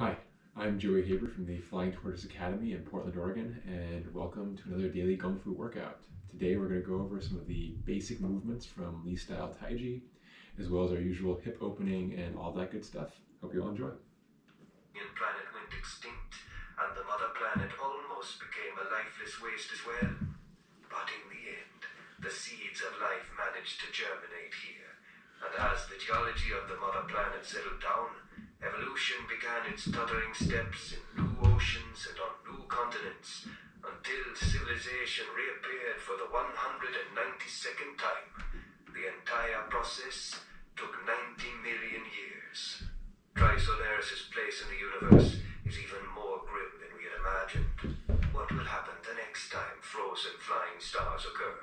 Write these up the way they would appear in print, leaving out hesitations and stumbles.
Hi, I'm Joey Haber from the Flying Tortoise Academy in Portland, Oregon, and welcome to another daily Kung Fu workout. Today we're going to go over some of the basic movements from Li style Taiji, as well as our usual hip opening and all that good stuff. Hope you all enjoy. Planet went extinct, and the mother planet almost became a lifeless waste as well. But in the end, the seeds of life managed to germinate here, and as the geology of the mother planet settled down, evolution began its tottering steps in new oceans and on new continents, until civilization reappeared for the 192nd time. The entire process took 90 million years. Trisolaris' place in the universe is even more grim than we had imagined. What will happen the next time frozen flying stars occur?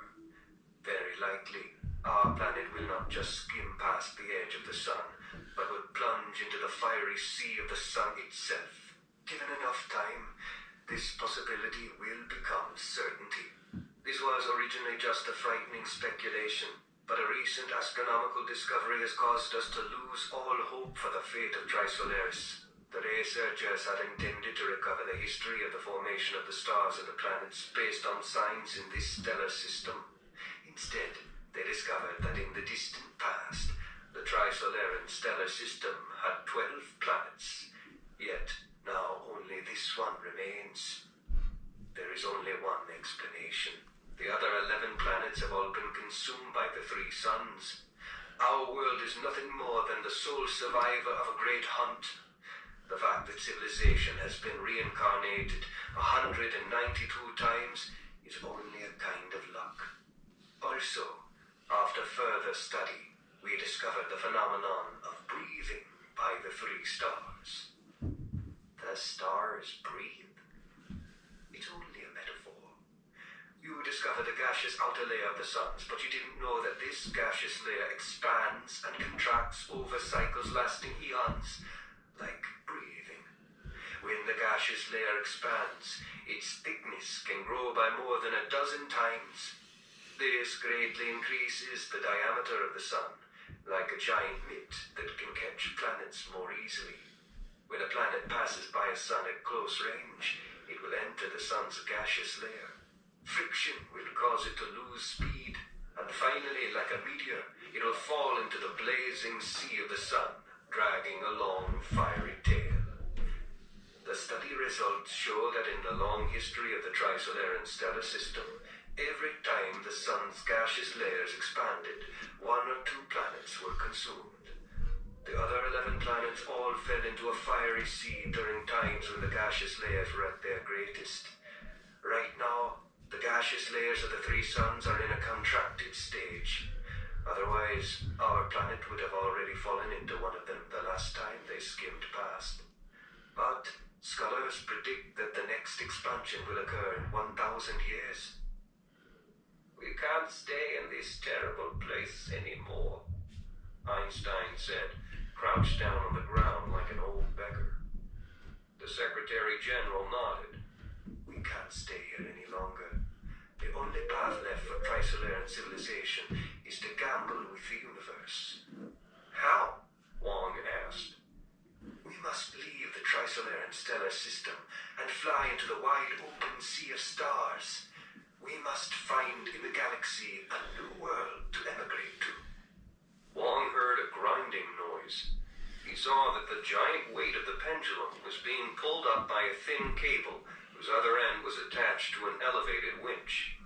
Very likely, our planet will not just skim past the edge of the sun, but will plunge into the fiery sea of the sun itself. Given enough time, this possibility will become certainty. This was originally just a frightening speculation, but a recent astronomical discovery has caused us to lose all hope for the fate of Trisolaris. The researchers had intended to recover the history of the formation of the stars and the planets based on signs in this stellar system. Instead, they discovered that in the distant past, the Trisolaran stellar system had 12 planets. Yet, now only this one remains. There is only one explanation. The other 11 planets have all been consumed by the three suns. Our world is nothing more than the sole survivor of a great hunt. The fact that civilization has been reincarnated 192 times is only a kind of luck. Also, after further study, we discovered the phenomenon of breathing by the three stars. The stars breathe? It's only a metaphor. You discovered the gaseous outer layer of the suns, but you didn't know that this gaseous layer expands and contracts over cycles lasting eons, like breathing. When the gaseous layer expands, its thickness can grow by more than a dozen times. This greatly increases the diameter of the sun, like a giant mitt that can catch planets more easily. When a planet passes by a sun at close range, it will enter the sun's gaseous layer. Friction will cause it to lose speed, and finally, like a meteor, it will fall into the blazing sea of the sun, dragging a long, fiery tail. The study results show that in the long history of the Trisolaran stellar system, every time the sun's gaseous layers expanded, one or two planets were consumed. The other 11 planets all fell into a fiery sea during times when the gaseous layers were at their greatest. Right now, the gaseous layers of the three suns are in a contracted stage. Otherwise, our planet would have already fallen into one of them the last time they skimmed past. But scholars predict that the next expansion will occur in 1,000 years. We can't stay in this terrible place anymore, Einstein said, crouched down on the ground like an old beggar. The Secretary General nodded. We can't stay here any longer. The only path left for Trisolaran civilization is to gamble with the universe. How? Wang asked. We must leave the Trisolaran stellar system and fly into the wide open sea of stars. We must find in the galaxy a new world to emigrate to. Wang heard a grinding noise. He saw that the giant weight of the pendulum was being pulled up by a thin cable whose other end was attached to an elevated winch.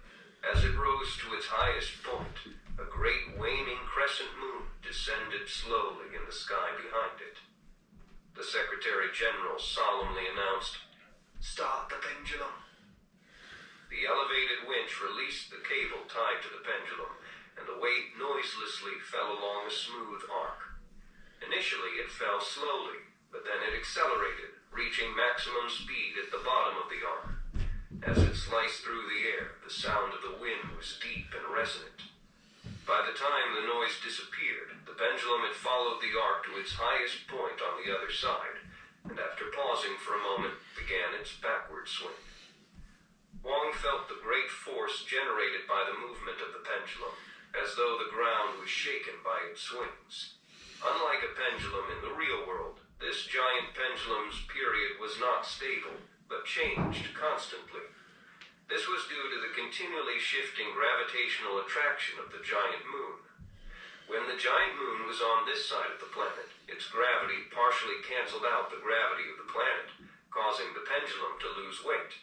As it rose to its highest point, a great waning crescent moon descended slowly in the sky behind it. The Secretary General solemnly announced, "Start the pendulum." The elevated winch released the cable tied to the pendulum, and the weight noiselessly fell along a smooth arc. Initially, it fell slowly, but then it accelerated, reaching maximum speed at the bottom of the arc. As it sliced through the air, the sound of the wind was deep and resonant. By the time the noise disappeared, the pendulum had followed the arc to its highest point on the other side, and after pausing for a moment, began its backward swing. Wang felt the great force generated by the movement of the pendulum, as though the ground was shaken by its swings. Unlike a pendulum in the real world, this this giant pendulum's period was not stable, but changed constantly. This was due to the continually shifting gravitational attraction of the giant moon. When the giant moon was on this side of the planet, its gravity partially canceled out the gravity of the planet, causing the pendulum to lose weight.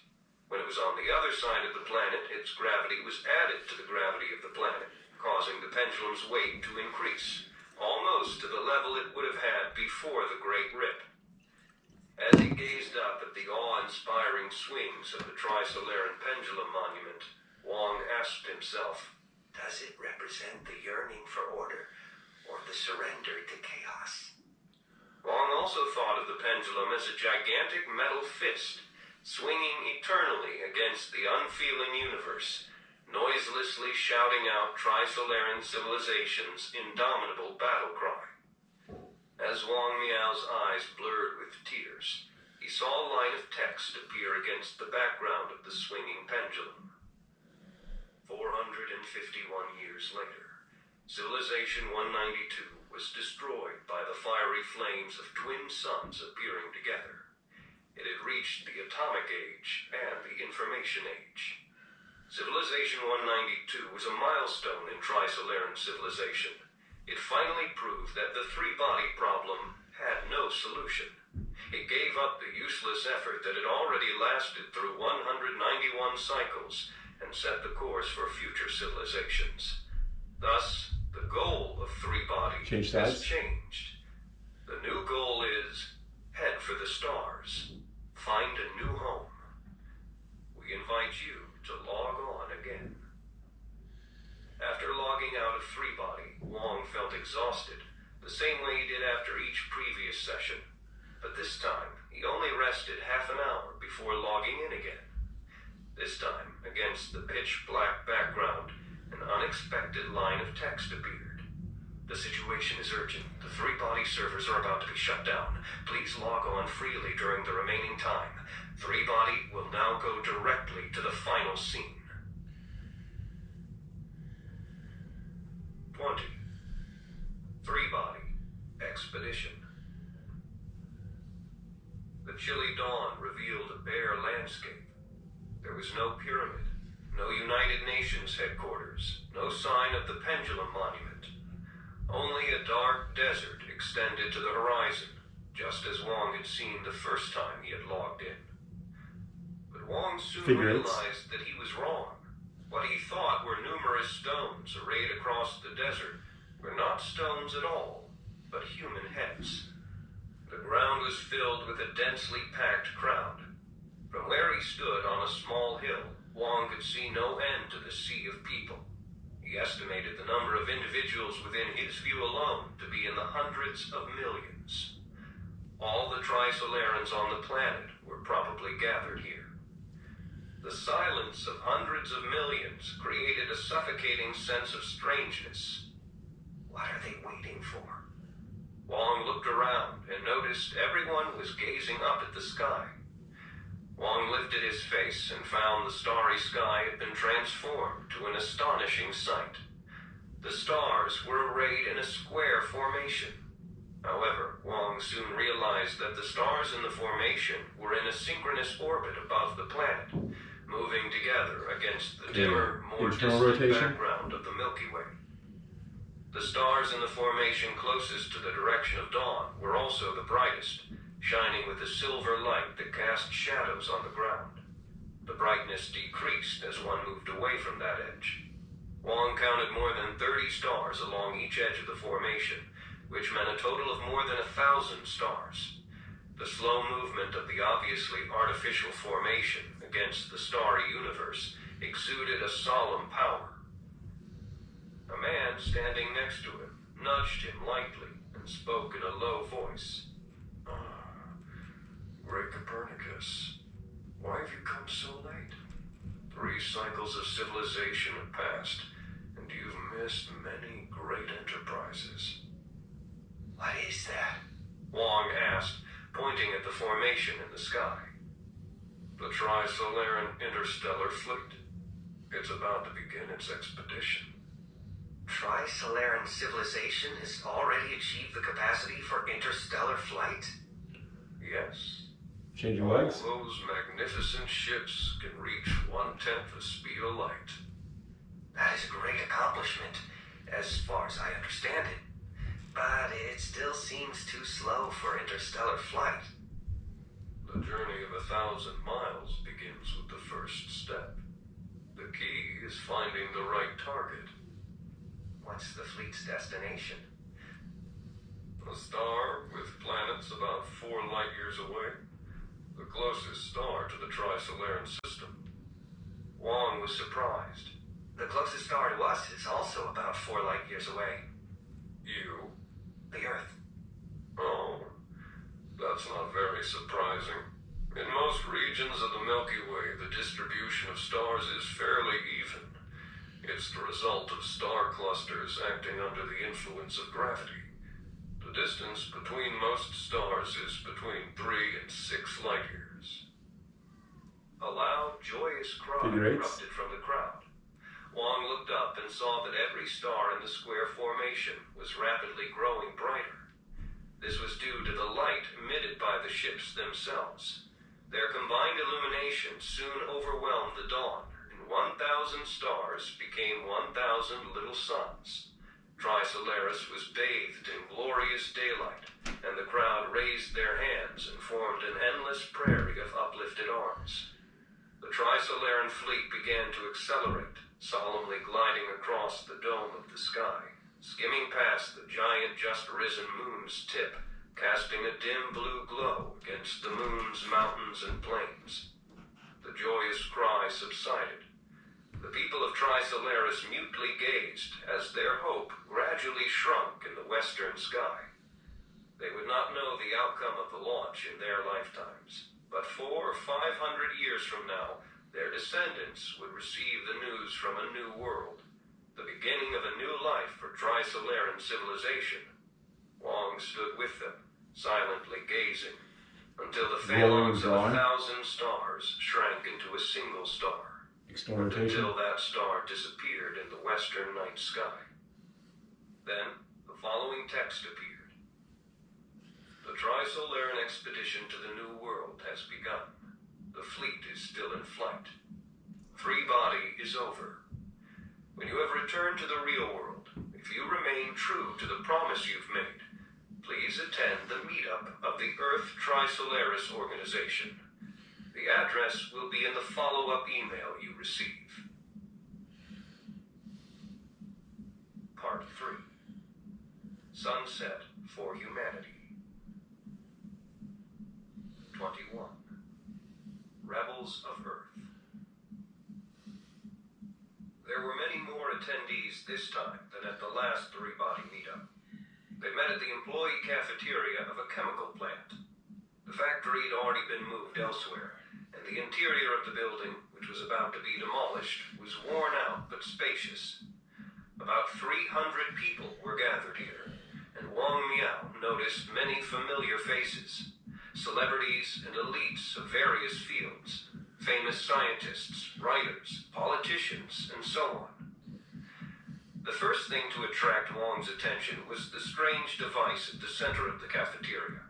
When it was on the other side of the planet, its gravity was added to the gravity of the planet, causing the pendulum's weight to increase, almost to the level it would have had before the Great Rip. As he gazed up at the awe-inspiring swings of the Tri-Solaran Pendulum Monument, Wang asked himself, does it represent the yearning for order, or the surrender to chaos? Wang also thought of the pendulum as a gigantic metal fist, swinging eternally against the unfeeling universe, noiselessly shouting out Tri-Solaran civilization's indomitable battle cry. As Wang Miao's eyes blurred with tears, he saw a line of text appear against the background of the swinging pendulum. 451 years later, Civilization 192 was destroyed by the fiery flames of twin suns appearing together. It had reached the atomic age and the information age. Civilization 192 was a milestone in Tri-Solaran civilization. It finally proved that the three-body problem had no solution. It gave up the useless effort that had already lasted through 191 cycles and set the course for future civilizations. Thus, the goal of three-body has changed. The new goal is head for the stars. Find a new home. We invite you to log on again. After logging out of three-body, Wang felt exhausted, the same way he did after each previous session. But this time, he only rested half an hour before logging in again. This time, against the pitch-black background, an unexpected line of text appeared. The situation is urgent. The three-body servers are about to be shut down. Please log on freely during the remaining time. Three-body will now go directly to the final scene. 20. Three-body expedition. The chilly dawn revealed a bare landscape. There was no pyramid, no United Nations headquarters, no sign of the Pendulum Monument. Only a dark desert extended to the horizon, just as Wang had seen the first time he had logged in. But Wang soon realized that he was wrong. What he thought were numerous stones arrayed across the desert were not stones at all, but human heads. The ground was filled with a densely packed crowd. From where he stood on a small hill, Wang could see no end to the sea of people. He estimated the number of individuals within his view alone to be in the hundreds of millions. All the Tri-Solarans on the planet were probably gathered here. The silence of hundreds of millions created a suffocating sense of strangeness. What are they waiting for? Wang looked around and noticed everyone was gazing up at the sky. Wang lifted his face and found the starry sky had been transformed to an astonishing sight. The stars were arrayed in a square formation. However, Wang soon realized that the stars in the formation were in a synchronous orbit above the planet, moving together against the dimmer, more distant background of the Milky Way. The stars in the formation closest to the direction of dawn were also the brightest, shining with a silver light that cast shadows on the ground. The brightness decreased as one moved away from that edge. Wang counted more than 30 stars along each edge of the formation, which meant a total of more than 1,000 stars. The slow movement of the obviously artificial formation against the starry universe exuded a solemn power. A man standing next to him nudged him lightly and spoke in a low voice. Great Copernicus, why have you come so late? 3 cycles of civilization have passed, and you've missed many great enterprises. What is that? Wang asked, pointing at the formation in the sky. The Tri-Solaran Interstellar Fleet. It's about to begin its expedition. Tri-Solaran civilization has already achieved the capacity for interstellar flight? Yes. Changing All legs? those magnificent ships can reach 1/10 the speed of light. That is a great accomplishment, as far as I understand it. But it still seems too slow for interstellar flight. The journey of 1,000 miles begins with the first step. The key is finding the right target. What's the fleet's destination? A star with planets about 4 light years away. The closest star to the Tri-Solarian system. Wang was surprised. The closest star to us is also about 4 light years away. You? The Earth. Oh, that's not very surprising. In most regions of the Milky Way, the distribution of stars is fairly even. It's the result of star clusters acting under the influence of gravity. The distance between most stars is between 3 and 6 light years. A loud, joyous cry erupted from the crowd. Wang looked up and saw that every star in the square formation was rapidly growing brighter. This was due to the light emitted by the ships themselves. Their combined illumination soon overwhelmed the dawn, and 1,000 stars became 1,000 little suns. Tri-Solaris was bathed in glorious daylight, and the crowd raised their hands and formed an endless prairie of uplifted arms. The Tri-Solarian fleet began to accelerate, solemnly gliding across the dome of the sky, skimming past the giant just-risen moon's tip, casting a dim blue glow against the moon's mountains and plains. The joyous cry subsided. The people of Tri-Solaris mutely gazed as their hope gradually shrunk in the western sky. They would not know the outcome of the launch in their lifetimes, but 400 or 500 years from now, their descendants would receive the news from a new world, the beginning of a new life for Tri-Solarian civilization. Wang stood with them, silently gazing, until the phalanx of 1,000 stars shrank into a single star. Until that star disappeared in the western night sky. Then, the following text appeared. The Tri-Solarian expedition to the New World has begun. The fleet is still in flight. Three-body is over. When you have returned to the real world, if you remain true to the promise you've made, please attend the meetup of the Earth Tri-Solaris organization. The address will be in the follow-up email you receive. Part 3. Sunset for Humanity. 21. Rebels of Earth. There were many more attendees this time than at the last three-body meetup. They met at the employee cafeteria of a chemical plant. The factory had already been moved elsewhere, and the interior of the building, which was about to be demolished, was worn out but spacious. About 300 people were gathered here, and Wang Miao noticed many familiar faces, celebrities and elites of various fields, famous scientists, writers, politicians, and so on. The first thing to attract Wang's attention was the strange device at the center of the cafeteria.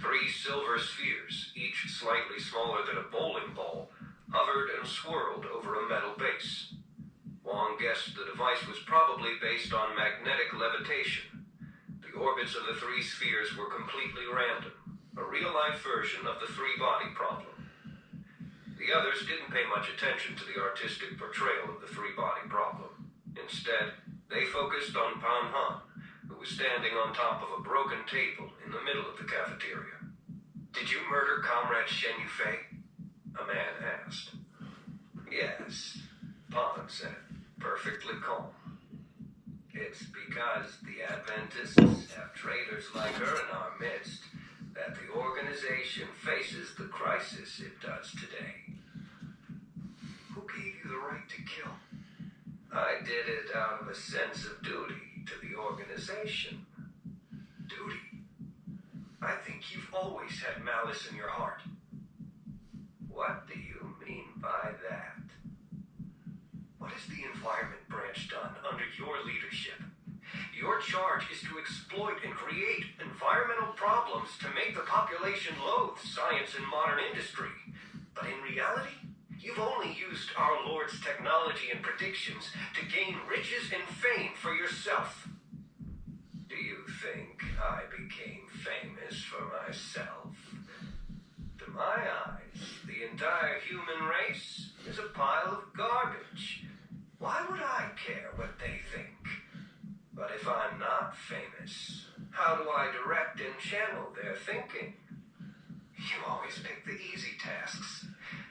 3 silver spheres, each slightly smaller than a bowling ball, hovered and swirled over a metal base. Wang guessed the device was probably based on magnetic levitation. The orbits of the 3 spheres were completely random, a real-life version of the three-body problem. The others didn't pay much attention to the artistic portrayal of the three-body problem. Instead, they focused on Pan Han, who was standing on top of a broken table in the middle of the cafeteria. "Did you murder Comrade Shen Yufei?" a man asked. "Yes," Pan said, perfectly calm. "It's because the Adventists have traitors like her in our midst that the organization faces the crisis it does today." "Who gave you the right to kill?" "I did it out of a sense of duty to the organization." "Duty? I think you've always had malice in your heart." "What do you mean by that?" "What has the Environment Branch done under your leadership? Your Your charge is to exploit and create environmental problems to make the population loathe science and modern industry. But in reality, you've only used our Lord's technology and predictions to gain riches and fame for yourself. Do you think I became famous for myself? To my eyes, the entire human race is a pile of garbage. Why would I care what they think? But if I'm not famous, how do I direct and channel their thinking? You always pick the easy tasks.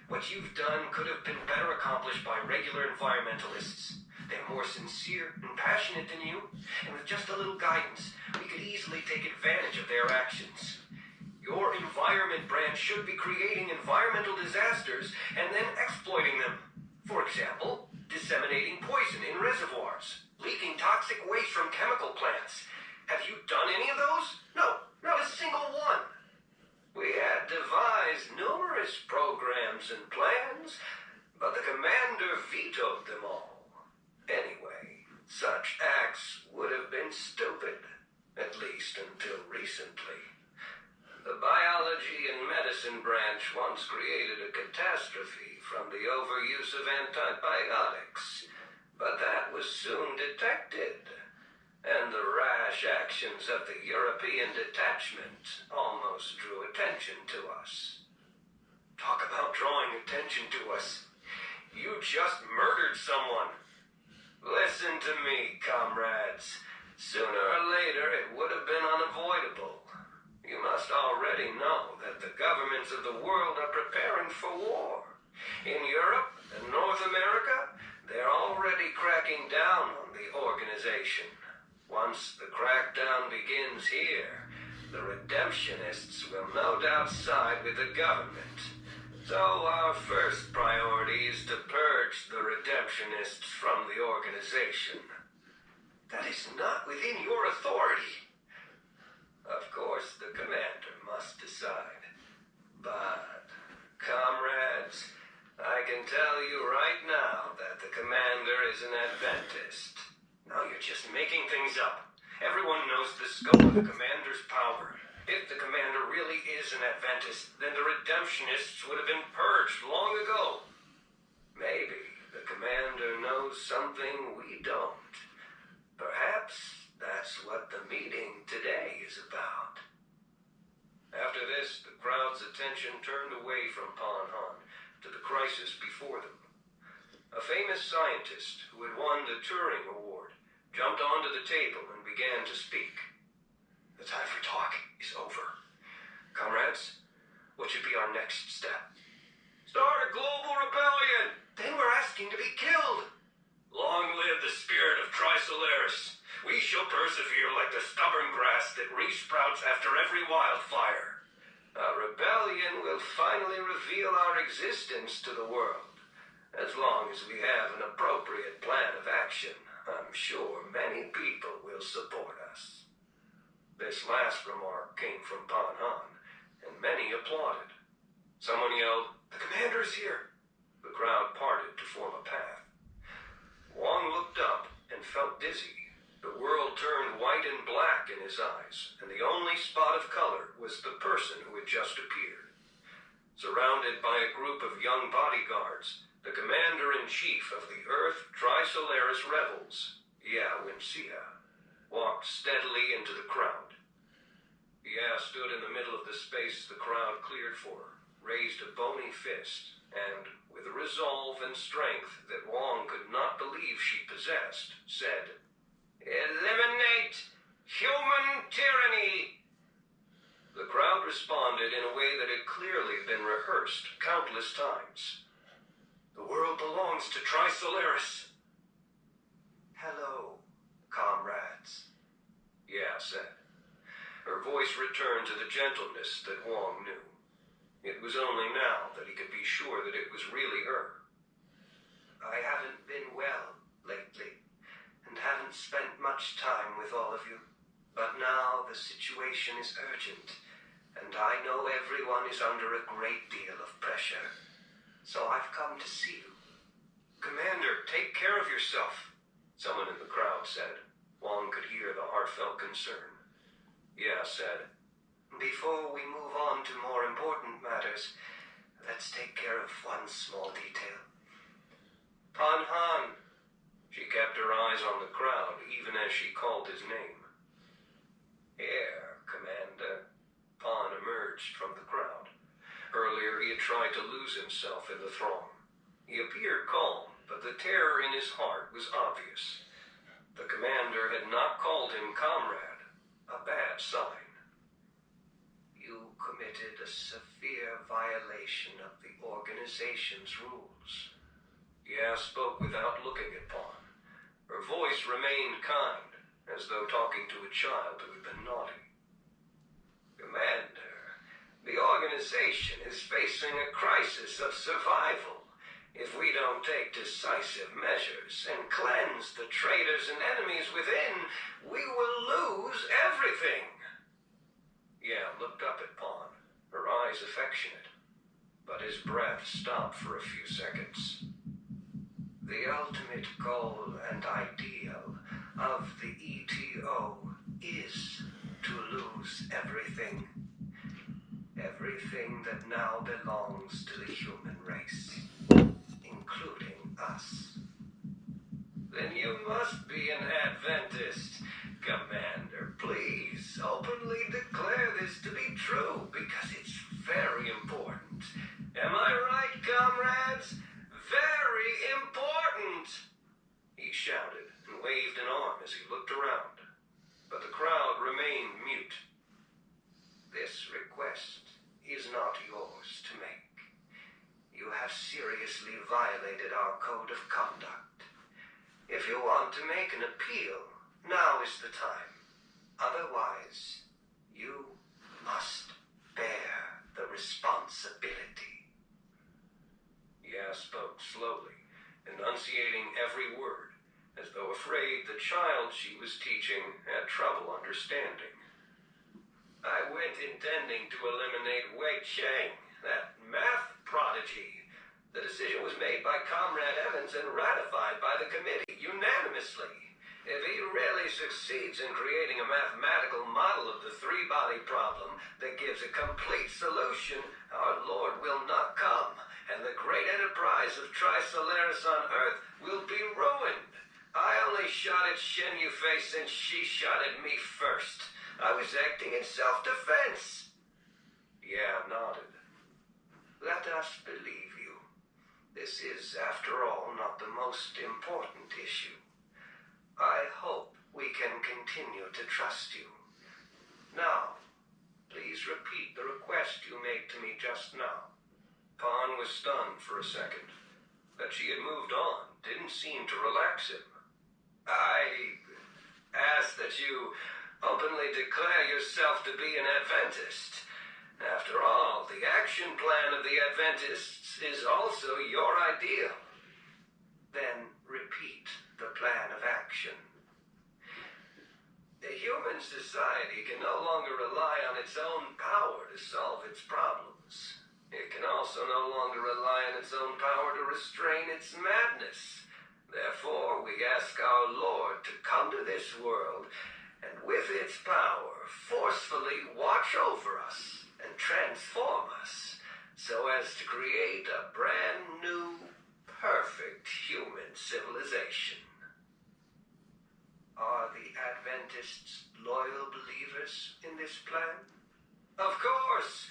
What you've done could have been better accomplished by regular environmentalists. They're more sincere and passionate than you, and with just a little guidance, we could easily take advantage of their actions. Your environment branch should be creating environmental disasters and then exploiting them. For example, disseminating poison in reservoirs, leaking toxic waste from chemical plants. Have you done any of those? No, not a single one. We had devised numerous programs and plans, but the commander vetoed them all. Anyway, such acts would have been stupid, at least until recently. The biology and medicine branch once created a catastrophe from the overuse of antibiotics, but that was soon detected, and the rash actions of the European detachment almost drew attention to us. Talk about drawing attention to us. You just murdered someone. Listen to me, comrades. Sooner or later, it would have been unavoidable. You must already know that the governments of the world are preparing for war. In Europe and North America, they're already cracking down on the organization. Once the crackdown begins here, the redemptionists will no doubt side with the government. So our first priority is to purge the redemptionists from the organization. That is not within your authority. Of course, the commander must decide. But, comrades, I can tell you right now that the commander is an Adventist. Now you're just making things up. Everyone knows the scope of the commander's power. If the commander really is an Adventist, then the redemptionists would have been purged long ago. Maybe the commander knows something we don't. Perhaps that's what the meeting today is about. After this, the crowd's attention turned away from Pan Han to the crisis before them. A famous scientist who had won the Turing Award jumped onto the table and began to speak. The time for talk is over. Comrades, what should be our next step? Start a global rebellion! Then we're asking to be killed! Long live the spirit of CiXinLiu! We shall persevere like the stubborn grass that resprouts after every wildfire. A rebellion will finally reveal our existence to the world. As long as we have an appropriate plan of action, I'm sure many people will support us. This last remark came from Pan Han, and many applauded. Someone yelled, "The commander is here!" The crowd parted to form a path. Wang looked up and felt dizzy. The world turned white and black in his eyes, and the only spot of color was the person who had just appeared. Surrounded by a group of young bodyguards, the commander-in-chief of the Earth CiXinLiu rebels, Yao and Xia, walked steadily into the crowd. Yao stood in the middle of the space the crowd cleared for her, raised a bony fist, and, with a resolve and strength that Wang could not believe she possessed, said, "Eliminate human tyranny!" The crowd responded in a way that had clearly been rehearsed countless times. "The world belongs to CiXinLiu." "Hello, comrades," Ya said. Her voice returned to the gentleness that Wang knew. It was only now that he could be sure that it was really her. "I haven't been well lately, and haven't spent much time with all of you. But now the situation is urgent, and I know everyone is under a great deal of pressure. So I've come to see you." "Commander, take care of yourself," someone in the crowd said. Wang could hear the heartfelt concern. Ya said, "Before we move on to more important matters, let's take care of one small detail." "Pan Han." She kept her eyes on the crowd even as she called his name. "Here, Commander." Pan emerged from the crowd. Earlier he had tried to lose himself in the throng. He appeared calm, but the terror in his heart was obvious. The commander had not called him comrade, a bad sign. "You committed a severe violation of the organization's rules." Ya spoke without looking at Pan. Her voice remained kind, as though talking to a child who had been naughty. "Commander, the organization is facing a crisis of survival. If we don't take decisive measures and cleanse the traitors and enemies within, we will lose everything." Ya looked up at Pan, her eyes affectionate, but his breath stopped for a few seconds. "The ultimate goal and ideal of the ETO is to lose everything. Everything that now belongs to the human race, including us." "Then you must be an Adventist. Commander, please openly declare this to be true, because it's very important. Am I right, comrades? Very important!" He shouted and waved an arm as he looked around, but the crowd remained mute. "This request is not yours to make. You have seriously violated our code of conduct. If you want to make an appeal, now is the time. Otherwise, you must bear the responsibility." Ya spoke slowly, enunciating every word, as though afraid the child she was teaching had trouble understanding. "I went intending to eliminate Wei Cheng, that math prodigy. The decision was made by Comrade Evans and ratified by the committee unanimously. If he really succeeds in creating a mathematical model of the three-body problem that gives a complete solution, our Lord will not come, and the great enterprise of Tri-Solaris on Earth will be ruined. I only shot at Shen Yufei since she shot at me first. I was acting in self-defense." Ya nodded. "Let us believe you. This is, after all, not the most important issue. I hope we can continue to trust you. Now, please repeat the request you made to me just now." Pan was stunned for a second. That she had moved on didn't seem to relax him. "I ask that you openly declare yourself to be an Adventist. After all, the action plan of the Adventists is also your ideal." "Then repeat the plan of action." "The human society can no longer rely on its own power to solve its problems. It can also no longer rely on its own power to restrain its madness. Therefore, we ask our Lord to come to this world and with its power forcefully watch over us and transform us so as to create a brand new, perfect human civilization." "Are the Adventists loyal believers in this plan?" "Of course.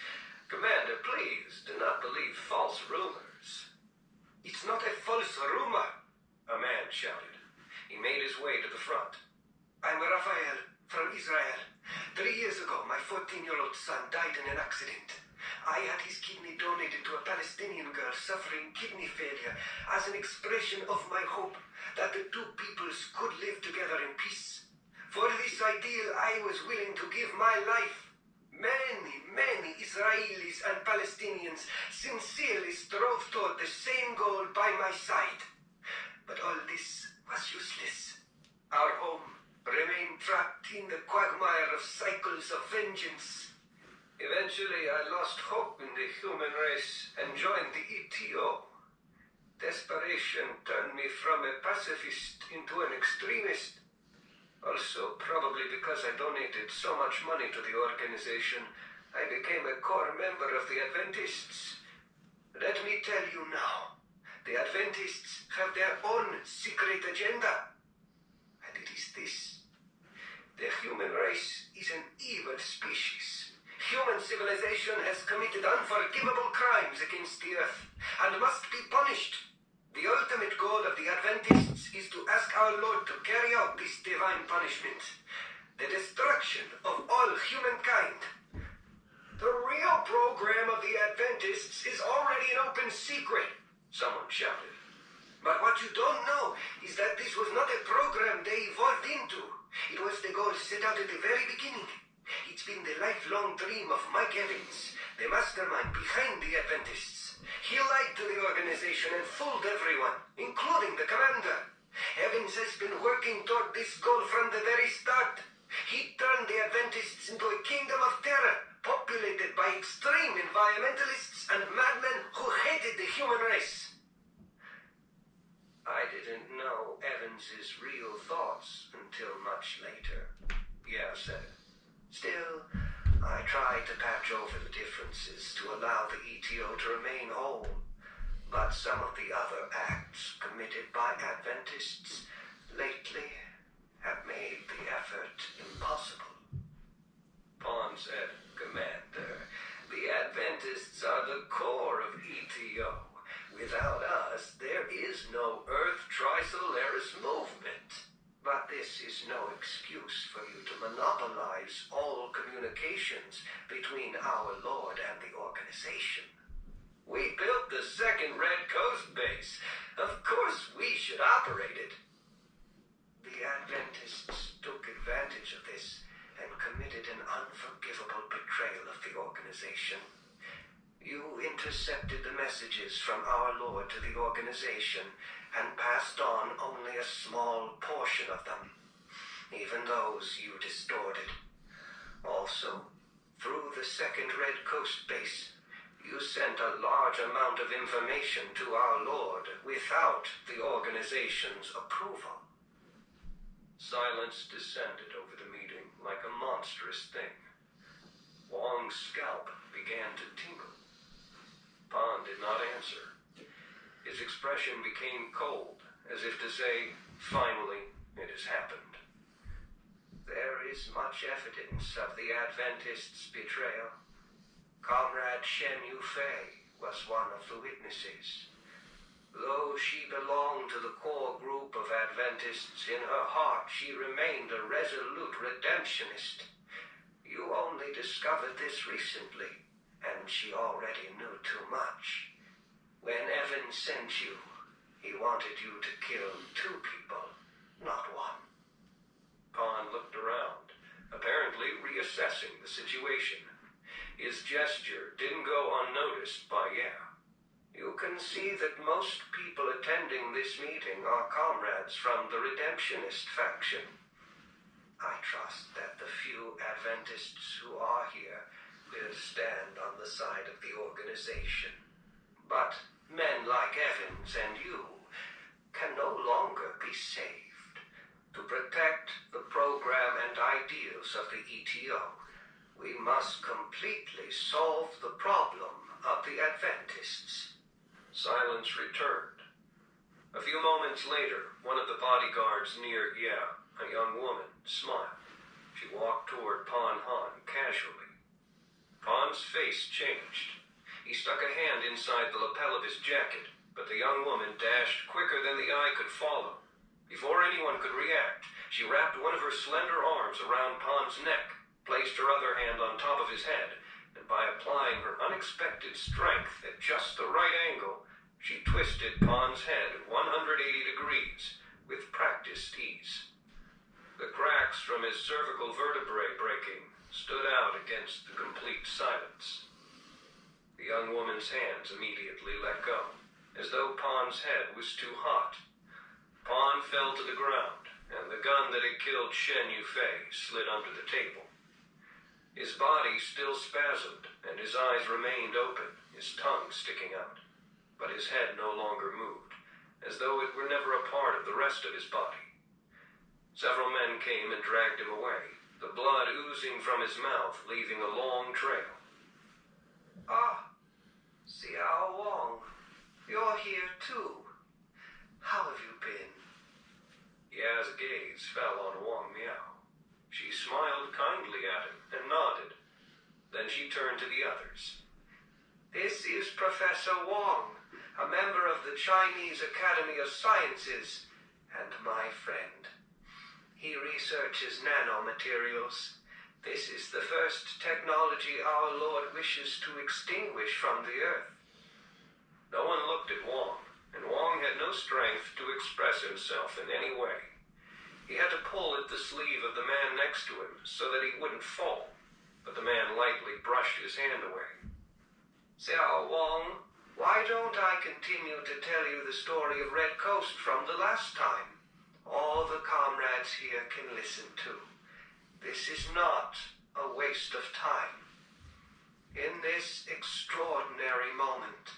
Commander, please do not believe false rumors." "It's not a false rumor," a man shouted. He made his way to the front. "I'm Raphael from Israel. 3 years ago, my 14-year-old son died in an accident. I had his kidney donated to a Palestinian girl suffering kidney failure as an expression of my hope that the two peoples could live together in peace. For this ideal, I was willing to give my life. Many Israelis and Palestinians sincerely strove toward the same goal by my side. But all this was useless. Our home remained trapped in the quagmire of cycles of vengeance. Eventually, I lost hope in the human race and joined the ETO. Desperation turned me from a pacifist into an extremist. Also, probably because I donated so much money to the organization, I became a core member of the Adventists. Let me tell you now, the Adventists have their own secret agenda. And it is this. The human race is an evil species. Human civilization has committed unforgivable crimes against the earth and must be punished. The ultimate goal of the Adventists is to ask our Lord to carry out this divine punishment, the destruction of all humankind. The real program of the Adventists is already an open secret, someone shouted. But what you don't know is that this was not a program they evolved into. It was the goal set out at the very beginning. It's been the lifelong dream of Mach, the mastermind behind the Adventists. He lied to the organization and fooled everyone, including the commander. Evans has been working toward this goal from the very start. He turned the Adventists into a kingdom of terror, populated by extreme environmentalists and madmen who hated the human race. I didn't know Evans's real thoughts until much later. Yeah, said it. Still, I tried to patch over the differences to allow the ETO to remain whole, but some of the other acts committed by Adventists lately have made the effort impossible. Pond said, Commander, the Adventists are the core of ETO. Without us, there is no Earth Trisolaris movement. But this is no excuse for you to monopolize all communications between our Lord and the organization. We built the second Red Coast base. Of course we should operate it. The Adventists took advantage of this and committed an unforgivable betrayal of the organization. You intercepted the messages from our Lord to the organization and passed on only a small portion of them. Even those you distorted. Also, through the second Red Coast base, you sent a large amount of information to our Lord without the organization's approval. Silence descended over the meeting like a monstrous thing. Wong's scalp began to tingle. Pond did not answer. His expression became cold, as if to say, finally, it has happened. There is much evidence of the Adventists' betrayal. Comrade Shen Yufei was one of the witnesses. Though she belonged to the core group of Adventists, in her heart she remained a resolute redemptionist. You only discovered this recently, and she already knew too much. When Evan sent you, he wanted you to kill 2 people, not 1. Pond looked around, apparently reassessing the situation. His gesture didn't go unnoticed by Ye. You can see that most people attending this meeting are comrades from the Redemptionist faction. I trust that the few Adventists who are here will stand on the side of the organization. But men like Evans and you can no longer be saved. To protect the program and ideals of the ETO, we must completely solve the problem of the Adventists. Silence returned. A few moments later, one of the bodyguards near Ye, a young woman, smiled. She walked toward Pan Han casually. Pan's face changed. He stuck a hand inside the lapel of his jacket, but the young woman dashed quicker than the eye could follow. Before anyone could react, she wrapped one of her slender arms around Pan's neck, placed her other hand on top of his head, and by applying her unexpected strength at just the right angle, she twisted Pan's head 180 degrees with practiced ease. The cracks from his cervical vertebrae breaking stood out against the complete silence. The young woman's hands immediately let go, as though Pan's head was too hot. Pan fell to the ground, and the gun that had killed Shen Yufei slid under the table. His body still spasmed, and his eyes remained open, his tongue sticking out. But his head no longer moved, as though it were never a part of the rest of his body. Several men came and dragged him away, the blood oozing from his mouth, leaving a long trail. Ah, Xiao Wang, you're here too. How have you been? Ya's gaze fell on Wang Miao. She smiled kindly at him and nodded. Then she turned to the others. This is Professor Wang, a member of the Chinese Academy of Sciences, and my friend. He researches nanomaterials. This is the first technology our Lord wishes to extinguish from the earth. No one looked at Wang, and Wang had no strength to express himself in any way. He had to pull at the sleeve of the man next to him so that he wouldn't fall, but the man lightly brushed his hand away. Xiao Wang, why don't I continue to tell you the story of Red Coast from the last time? All the comrades here can listen to. This is not a waste of time. In this extraordinary moment,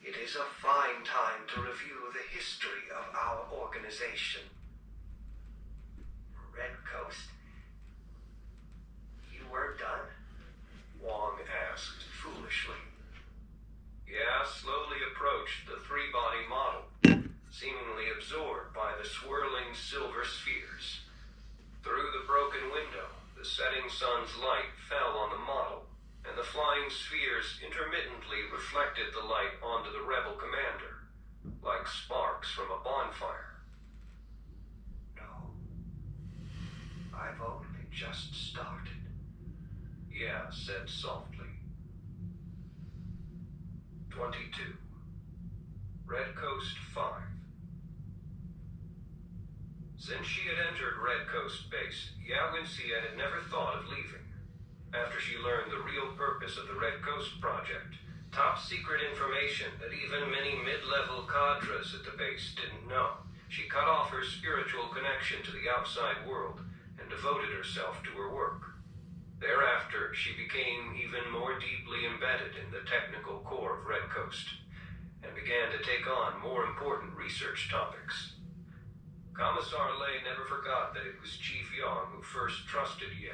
it is a fine time to review the history of our organization. Red Coast, you were done? Wang asked foolishly. Ya slowly approached the three-body model, seemingly absorbed by the swirling silver spheres. Through the broken window, the setting sun's light fell on the model, and the flying spheres intermittently reflected the light onto the rebel commander, like sparks from a bonfire. No. I've only just started. Ya said softly. 22. Red Coast 5. Since she had entered Red Coast Base, Ya Winxia had never thought of leaving. After she learned the real purpose of the Red Coast Project, top secret information that even many mid-level cadres at the base didn't know, she cut off her spiritual connection to the outside world and devoted herself to her work. Thereafter, she became even more deeply embedded in the technical core of Red Coast and began to take on more important research topics. Commissar Lei never forgot that it was Chief Yang who first trusted Ya,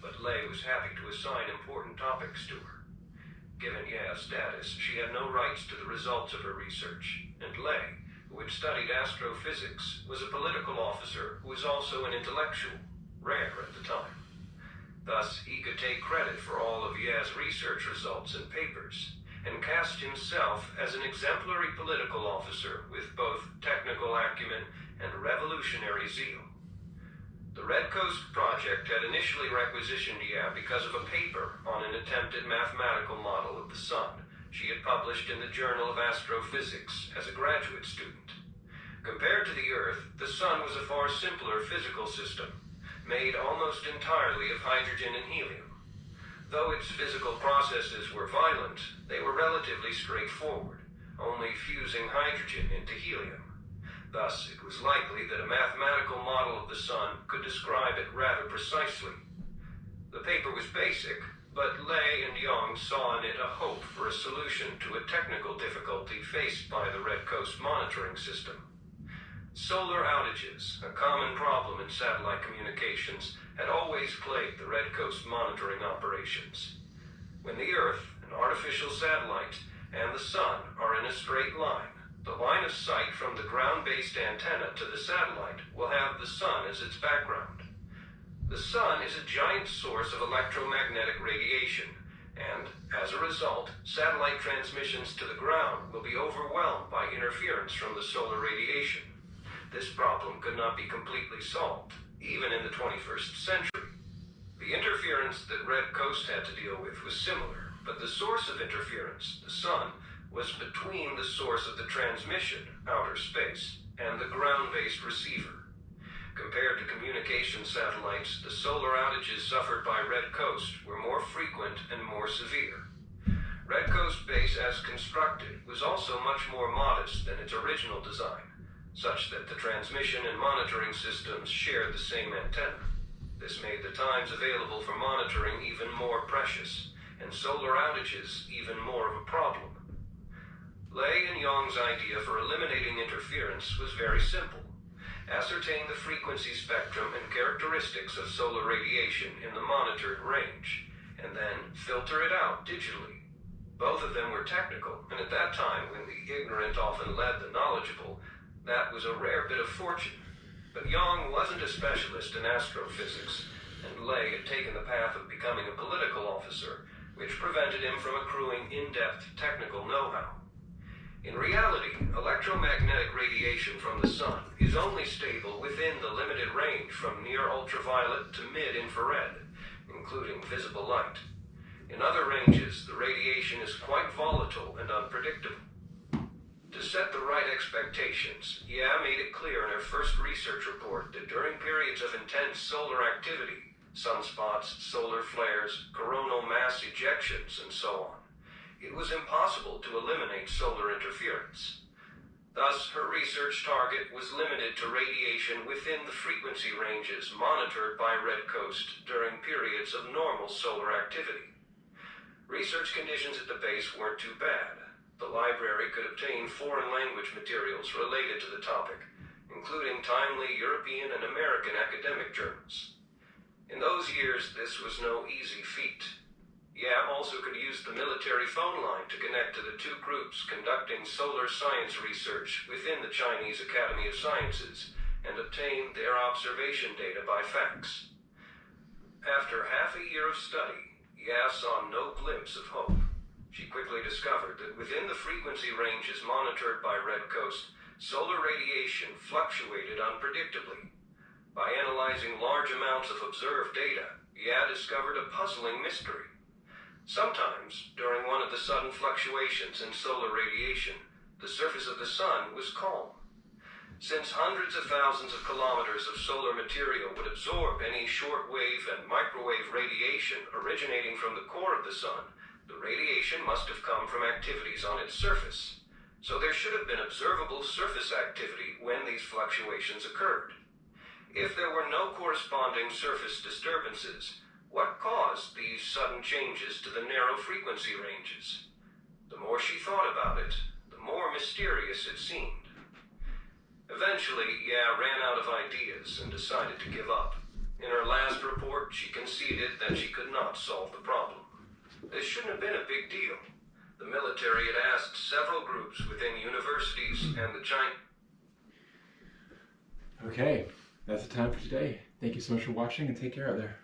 but Lei was happy to assign important topics to her. Given Ya's status, she had no rights to the results of her research, and Lei, who had studied astrophysics, was a political officer who was also an intellectual, rare at the time. Thus, he could take credit for all of Ya's research results and papers, and cast himself as an exemplary political officer with both technical acumen and revolutionary zeal. The Red Coast Project had initially requisitioned Ya because of a paper on an attempted mathematical model of the Sun she had published in the Journal of Astrophysics as a graduate student. Compared to the Earth, the Sun was a far simpler physical system, made almost entirely of hydrogen and helium. Though its physical processes were violent, they were relatively straightforward, only fusing hydrogen into helium. Thus, it was likely that a mathematical model of the Sun could describe it rather precisely. The paper was basic, but Lei and Yang saw in it a hope for a solution to a technical difficulty faced by the Red Coast monitoring system. Solar outages, a common problem in satellite communications, had always plagued the Red Coast monitoring operations. When the Earth, an artificial satellite, and the Sun are in a straight line, the line of sight from the ground-based antenna to the satellite will have the Sun as its background. The Sun is a giant source of electromagnetic radiation, and, as a result, satellite transmissions to the ground will be overwhelmed by interference from the solar radiation. This problem could not be completely solved, even in the 21st century. The interference that Red Coast had to deal with was similar, but the source of interference, the Sun, was between the source of the transmission, outer space, and the ground-based receiver. Compared to communication satellites, the solar outages suffered by Red Coast were more frequent and more severe. Red Coast Base, as constructed, was also much more modest than its original design, such that the transmission and monitoring systems shared the same antenna. This made the times available for monitoring even more precious, and solar outages even more of a problem. Lei and Yang's idea for eliminating interference was very simple. ascertain the frequency spectrum and characteristics of solar radiation in the monitored range, and then filter it out digitally. Both of them were technical, and at that time, when the ignorant often led the knowledgeable, that was a rare bit of fortune. But Yang wasn't a specialist in astrophysics, and Lei had taken the path of becoming a political officer, which prevented him from accruing in-depth technical know-how. In reality, electromagnetic radiation from the sun is only stable within the limited range from near ultraviolet to mid-infrared, including visible light. In other ranges, the radiation is quite volatile and unpredictable. To set the right expectations, Ya made it clear in her first research report that during periods of intense solar activity, sunspots, solar flares, coronal mass ejections, and so on, it was impossible to eliminate solar interference. Thus, her research target was limited to radiation within the frequency ranges monitored by Red Coast during periods of normal solar activity. Research conditions at the base weren't too bad. The library could obtain foreign language materials related to the topic, including timely European and American academic journals. In those years, this was no easy feat. Ya also could use the military phone line to connect to the two groups conducting solar science research within the Chinese Academy of Sciences and obtain their observation data by fax. After half a year of study, Ya saw no glimpse of hope. She quickly discovered that within the frequency ranges monitored by Red Coast, solar radiation fluctuated unpredictably. By analyzing large amounts of observed data, Ya discovered a puzzling mystery. Sometimes, during one of the sudden fluctuations in solar radiation, the surface of the sun was calm. Since hundreds of thousands of kilometers of solar material would absorb any shortwave and microwave radiation originating from the core of the sun, the radiation must have come from activities on its surface. So there should have been observable surface activity when these fluctuations occurred. If there were no corresponding surface disturbances, what caused these sudden changes to the narrow frequency ranges? The more she thought about it, the more mysterious it seemed. Eventually, Ya ran out of ideas and decided to give up. In her last report, she conceded that she could not solve the problem. This shouldn't have been a big deal. The military had asked several groups within universities and the China... Okay, that's the time for today. Thank you so much for watching and take care out there.